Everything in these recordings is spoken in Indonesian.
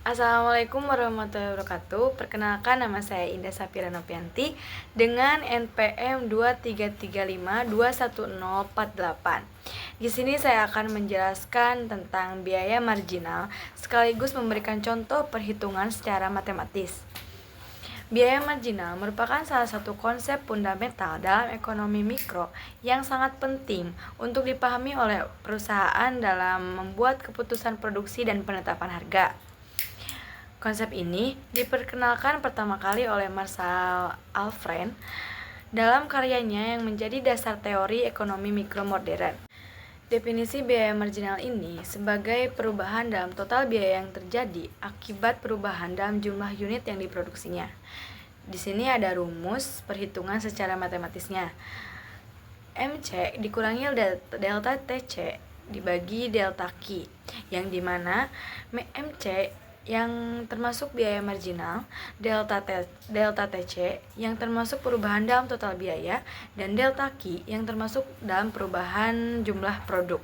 Assalamualaikum warahmatullahi wabarakatuh. Perkenalkan, nama saya Indah Safira Novianti dengan NPM 2335210048. Di sini saya akan menjelaskan tentang biaya marginal sekaligus memberikan contoh perhitungan secara matematis. Biaya marginal merupakan salah satu konsep fundamental dalam ekonomi mikro yang sangat penting untuk dipahami oleh perusahaan dalam membuat keputusan produksi dan penetapan harga. Konsep ini diperkenalkan pertama kali oleh Marshall Alfred dalam karyanya yang menjadi dasar teori ekonomi mikro modern. Definisi biaya marginal ini sebagai perubahan dalam total biaya yang terjadi akibat perubahan dalam jumlah unit yang diproduksinya. Di sini ada rumus perhitungan secara matematisnya. MC dikurangi delta TC dibagi delta Q, yang dimana MC yang termasuk biaya marginal, delta TC yang termasuk perubahan dalam total biaya, dan delta Q yang termasuk dalam perubahan jumlah produk.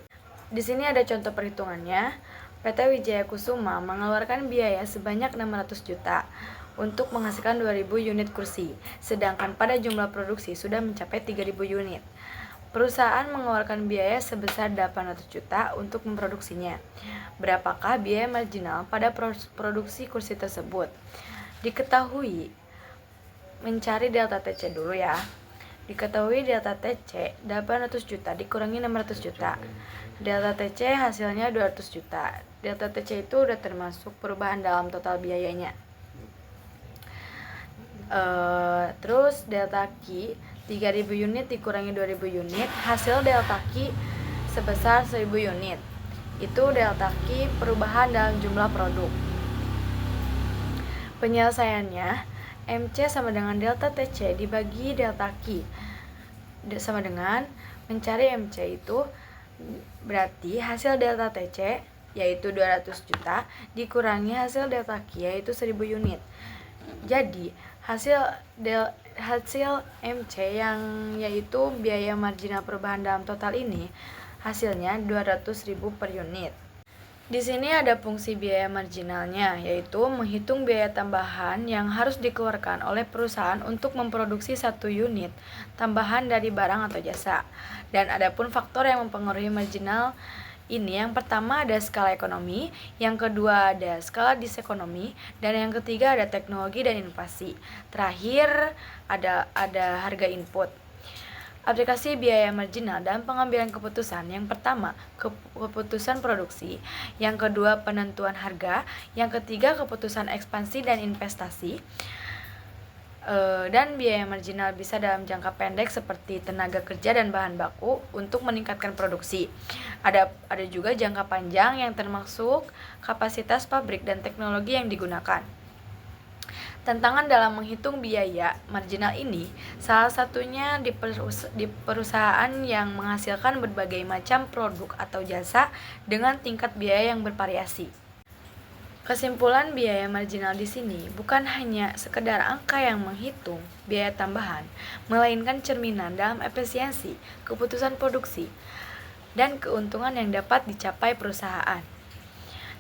Di sini ada contoh perhitungannya. PT Wijaya Kusuma mengeluarkan biaya sebanyak 600 juta untuk menghasilkan 2000 unit kursi, sedangkan pada jumlah produksi sudah mencapai 3000 unit. Perusahaan mengeluarkan biaya sebesar 800 juta untuk memproduksinya. Berapakah biaya marginal pada produksi kursi tersebut? Diketahui, mencari delta TC dulu ya. Diketahui delta TC 800 juta dikurangi 600 juta. Delta TC hasilnya 200 juta. Delta TC itu udah termasuk perubahan dalam total biayanya. Terus delta Q 3000 unit dikurangi 2000 unit, hasil delta Q sebesar 1000 unit. Itu delta Q perubahan dalam jumlah produk. Penyelesaiannya, MC sama dengan delta TC dibagi delta Q sama dengan mencari MC itu berarti hasil delta TC yaitu 200 juta dikurangi hasil delta Q yaitu 1000 unit. Jadi hasil MC yang yaitu biaya marginal perubahan dalam total ini hasilnya 200.000 per unit. Di sini ada fungsi biaya marginalnya, yaitu menghitung biaya tambahan yang harus dikeluarkan oleh perusahaan untuk memproduksi satu unit tambahan dari barang atau jasa. Dan ada pun faktor yang mempengaruhi marginal ini, yang pertama ada skala ekonomi, yang kedua ada skala disekonomi, dan yang ketiga ada teknologi dan inovasi. Terakhir ada harga input. Aplikasi biaya marginal dalam pengambilan keputusan: yang pertama keputusan produksi, yang kedua penentuan harga, yang ketiga keputusan ekspansi dan investasi. Dan biaya marginal bisa dalam jangka pendek seperti tenaga kerja dan bahan baku untuk meningkatkan produksi. Ada juga jangka panjang yang termasuk kapasitas pabrik dan teknologi yang digunakan. Tantangan dalam menghitung biaya marginal ini salah satunya di perusahaan yang menghasilkan berbagai macam produk atau jasa dengan tingkat biaya yang bervariasi. Kesimpulan, biaya marginal di sini bukan hanya sekedar angka yang menghitung biaya tambahan, melainkan cerminan dalam efisiensi, keputusan produksi, dan keuntungan yang dapat dicapai perusahaan.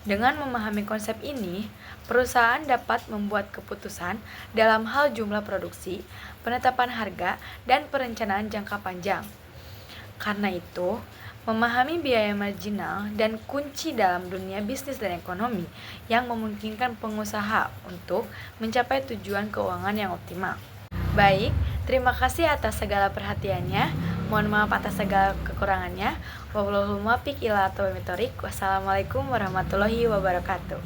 Dengan memahami konsep ini, perusahaan dapat membuat keputusan dalam hal jumlah produksi, penetapan harga, dan perencanaan jangka panjang. Karena itu, memahami biaya marginal dan kunci dalam dunia bisnis dan ekonomi yang memungkinkan pengusaha untuk mencapai tujuan keuangan yang optimal. Baik, terima kasih atas segala perhatiannya. Mohon maaf atas segala kekurangannya. Wassalamualaikum warahmatullahi wabarakatuh.